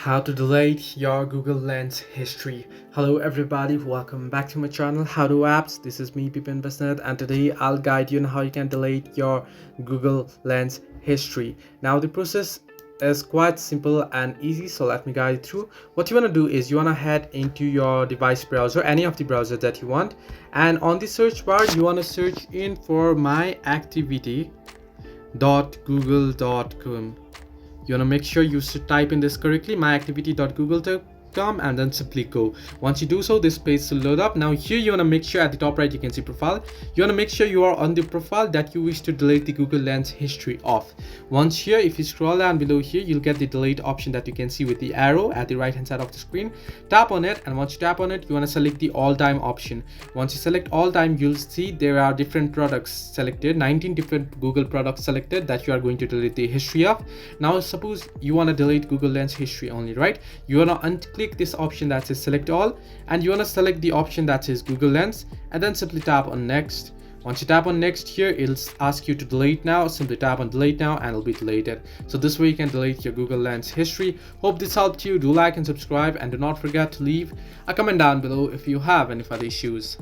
How to delete your Google Lens history. Hello everybody, welcome back to my channel How to Apps. This is me Bipin Basnet, and today I'll guide you on how you can delete your Google Lens history. Now the process is quite simple and easy, so let me guide you through. What you want to do is you want to head into your device browser, any of the browser that you want, and on the search bar you want to search in for myactivity.google.com. You want to make sure you type in this correctly, myactivity.google.com, and then simply go. Once you do so, this page will load up. Now here you want to make sure at the top right you can see profile. You want to make sure you are on the profile that you wish to delete the Google Lens history off. Once here, if you scroll down below here, you'll get the delete option that you can see with the arrow at the right hand side of the screen. Tap on it, and once you tap on it, you want to select the all time option. Once you select all time, you'll see there are different products selected, 19 different Google products selected that you are going to delete the history of. Now suppose you want to delete Google Lens history only, right? You want to unclick this option that says select all, and you want to select the option that says Google Lens, and then simply tap on next. Once you tap on next here, it'll ask you to delete now. Simply tap on delete now and it'll be deleted. So this way you can delete your Google Lens history. Hope this helped you. Do like and subscribe, and do not forget to leave a comment down below if you have any further issues.